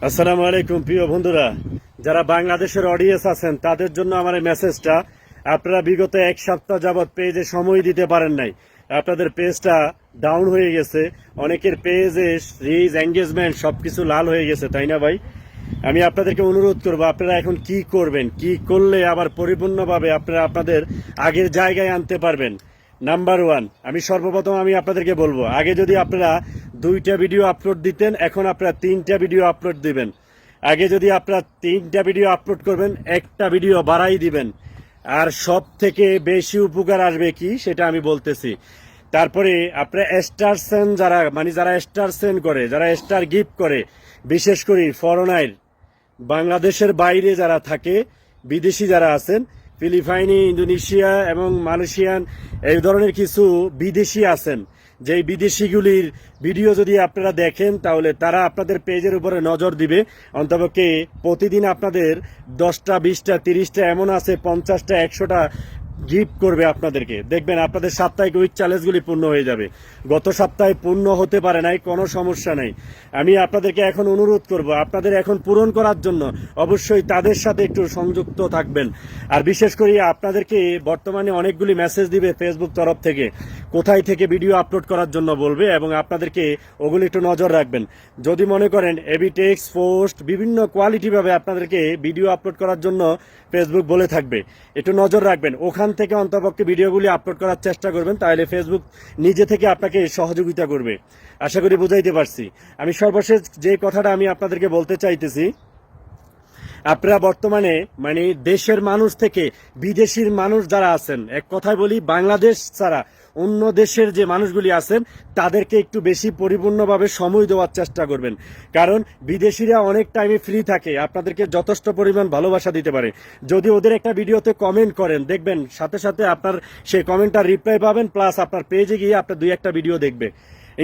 আসসালামু আলাইকুম প্রিয় বন্ধুরা, যারা বাংলাদেশের অডিয়েন্স আছেন তাদের জন্য আমার এই মেসেজটা। আপনারা বিগত এক সপ্তাহ যাবৎ পেজে সময় দিতে পারেন নাই, আপনাদের পেজটা ডাউন হয়ে গেছে, অনেকের পেজে রিচ এঙ্গেজমেন্ট সবকিছু লাল হয়ে গেছে, তাই না ভাই? আমি আপনাদেরকে অনুরোধ করবো, আপনারা এখন কি করবেন, কি করলে আবার পরিপূর্ণভাবে আপনারা আপনাদের আগের জায়গায় আনতে পারবেন। নাম্বার ওয়ান, আমি সর্বপ্রথম আপনাদেরকে বলবো, আগে যদি আপনারা 2টা ভিডিও আপলোড দিতেন, এখন আপনারা 3টা ভিডিও আপলোড দিবেন। আগে যদি আপনারা 3টা ভিডিও আপলোড করবেন, একটা ভিডিও বাড়াই দিবেন। আর সব থেকে বেশি উপকার আসবে কি সেটা আমি বলতেছি। তারপরে আপনারা স্টার সেন্ড যারা স্টার সেন্ড করে, যারা স্টার গিফট করে, বিশেষ করে ফরেনার বাংলাদেশের বাইরে যারা থাকে, বিদেশি যারা আছেন, ফিলিপাইনি, ইন্দোনেশিয়া এবং মালয়েশিয়ান, এই ধরনের কিছু বিদেশি আছেন, যেই বিদেশিগুলির ভিডিও যদি আপনারা দেখেন তাহলে তারা আপনাদের পেজের উপরে নজর দিবে। অন্তপক্ষে প্রতিদিন আপনাদের 10টা 20টা 30টা, এমন আছে 50টা 100টা গিফট করবে আপনাদেরকে। দেখবেন আপনাদের সাপ্তাহিক উইক চ্যালেঞ্জগুলি পূর্ণ হয়ে যাবে। গত সপ্তাহে পূর্ণ হতে পারে নাই, কোনো সমস্যা নাই। আমি আপনাদেরকে এখন অনুরোধ করব, আপনাদের এখন পূরণ করার জন্য অবশ্যই তাদের সাথে একটু সংযুক্ত থাকবেন। আর বিশেষ করে আপনাদেরকে বর্তমানে অনেকগুলি মেসেজ দিবে ফেসবুক তরফ থেকে, কোথায় থেকে ভিডিও আপলোড করার জন্য বলবে, এবং আপনাদেরকে ওগুলি একটু নজর রাখবেন। যদি মনে করেন এবি টেক্সট পোস্ট বিভিন্ন কোয়ালিটিভাবে আপনাদেরকে ভিডিও আপলোড করার জন্য ফেসবুক বলে থাকবে, একটু নজর রাখবেন। ওখান থেকে অন্তপক্ষে ভিডিওগুলি আপলোড করার চেষ্টা করবেন, তাহলে ফেসবুক নিজে থেকে আপনাকে সহযোগিতা করবে। আশা করি বুঝাইতে পারছি। আমি সর্বশেষ যে কথাটা আমি আপনাদেরকে বলতে চাইতেছি, আপনারা বর্তমানে দেশের মানুষ থেকে বিদেশির মানুষ যারা আছেন, এক কথায় বলি বাংলাদেশ ছাড়া অন্য দেশের যে মানুষগুলি আছেন তাদেরকে একটু বেশি পরিপূর্ণভাবে সময় দেওয়ার চেষ্টা করবেন। কারণ বিদেশিরা অনেক টাইমে ফ্রি থাকে, আপনাদেরকে যথেষ্ট পরিমাণ ভালোবাসা দিতে পারে। যদি ওদের একটা ভিডিওতে কমেন্ট করেন, দেখবেন সাথে সাথে আপনার সেই কমেন্টটা রিপ্লাই পাবেন, প্লাস আপনার পেজে গিয়ে আপনার 2-1টা ভিডিও দেখবে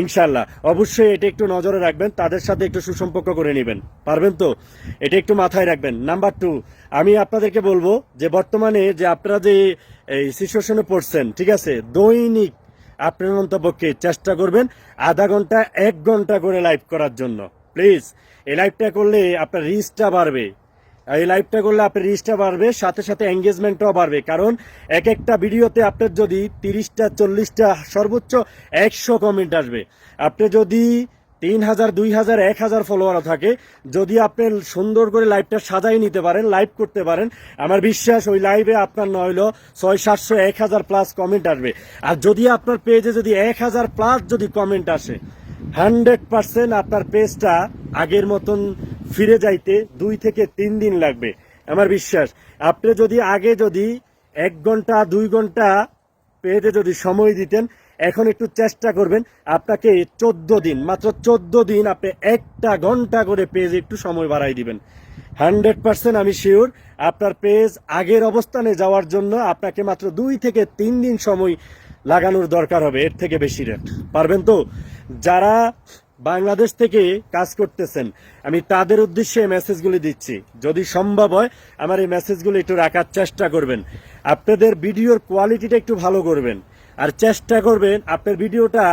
ইনশাল্লাহ। অবশ্যই এটা একটু নজরে রাখবেন, তাদের সাথে একটু সুসম্পর্ক করে নেবেন, পারবেন তো? এটা একটু মাথায় রাখবেন। নাম্বার 2, আমি আপনাদেরকে বলবো যে বর্তমানে যে আপনারা যে এই সিচুয়েশনে পড়ছেন, ঠিক আছে, দৈনিক আপনার অন্তপক্ষে চেষ্টা করবেন আধা ঘন্টা 1 ঘন্টা করে লাইভ করার জন্য। প্লিজ, এই লাইভটা করলে আপনার রিচটা বাড়বে, এই লাইভটা করলে আপনার রিচটা বাড়বে, সাথে সাথে এঙ্গেজমেন্টটাও বাড়বে। কারণ এক একটা ভিডিওতে আপনার যদি 30টা 40টা সর্বোচ্চ 100 কমেন্ট আসবে। আপনি যদি 3000 2000 1000 ফলোয়ার থাকে, যদি আপনি সুন্দর করে লাইভটা সাজাই নিতে পারেন, লাইভ করতে পারেন, আমার বিশ্বাস ওই লাইভে আপনার নইলো 600 700 1000 প্লাস কমেন্ট আসবে। আর যদি আপনার পেজে যদি 1000 প্লাস যদি কমেন্ট আসে, 100% আপনার পেজটা আগের মতন ফিরে যাইতে 2 থেকে 3 দিন লাগবে, আমার বিশ্বাস। আপনি যদি আগে 1 ঘন্টা 2 ঘন্টা পেজে যদি সময় দিতেন, এখন একটু চেষ্টা করবেন, আপনাকে 14 দিন, মাত্র 14 দিন আপনি 1টা ঘন্টা করে পেজে একটু সময় বাড়াই দিবেন। 100% আমি শিওর আপনার পেজ আগের অবস্থানে যাওয়ার জন্য আপনাকে মাত্র 2 থেকে 3 দিন সময় লাগানোর দরকার হবে, এর থেকে বেশি রেট। পারবেন তো? যারা বাংলাদেশ থেকে কাজ করতেছেন, আমি তাদের উদ্দেশ্যে মেসেজগুলি দিচ্ছি, যদি সম্ভব হয় আমার এই মেসেজগুলো একটু রাখার চেষ্টা করবেন। আপনাদের ভিডিওর কোয়ালিটিটা একটু ভালো করবেন, আর চেষ্টা করবেন আপনার ভিডিওটা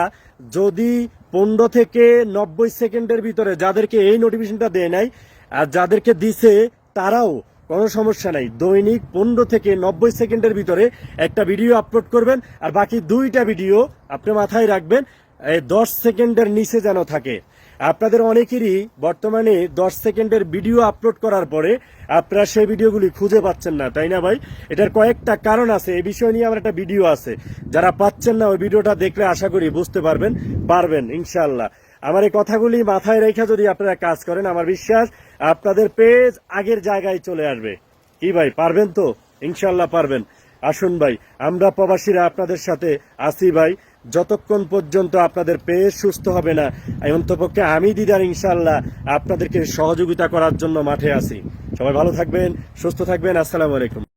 যদি 15 থেকে 90 সেকেন্ডের ভিতরে, যাদেরকে এই নোটিফিকেশনটা দেয় নাই আর যাদেরকে দিছে তারাও কোনো সমস্যা নাই, দৈনিক 15 থেকে 90 সেকেন্ডের ভিতরে একটা ভিডিও আপলোড করবেন। আর বাকি 2টা ভিডিও আপনি মাথায় রাখবেন 10 সেকেন্ডের নিচে যেন থাকে। আপনাদের অনেকেরই বর্তমানে 10 সেকেন্ডের ভিডিও আপলোড করার পরে আপনারা সেই ভিডিওগুলি খুঁজে পাচ্ছেন না, তাই না ভাই? এটার কয়েকটা কারণ আছে, এই বিষয় নিয়ে আমার একটা ভিডিও আছে, যারা পাচ্ছেন না ওই ভিডিওটা দেখলে আশা করি বুঝতে পারবেন ইনশাল্লাহ। আমার এই কথাগুলি মাথায় রেখে যদি আপনারা কাজ করেন, আমার বিশ্বাস আপনাদের পেজ আগের জায়গায় চলে আসবে। কি ভাই, পারবেন তো? ইনশাল্লাহ পারবেন। আসুন ভাই, আমরা প্রবাসীরা আপনাদের সাথে আছি ভাই, যতক্ষণ পর্যন্ত আপনাদের পেজ সুস্থ হবে না, অন্তপক্ষে আমি দিদার ইনশাল্লাহ আপনাদেরকে সহযোগিতা করার জন্য মাঠে আছি। সবাই ভালো থাকবেন, সুস্থ থাকবেন। আসসালামু আলাইকুম।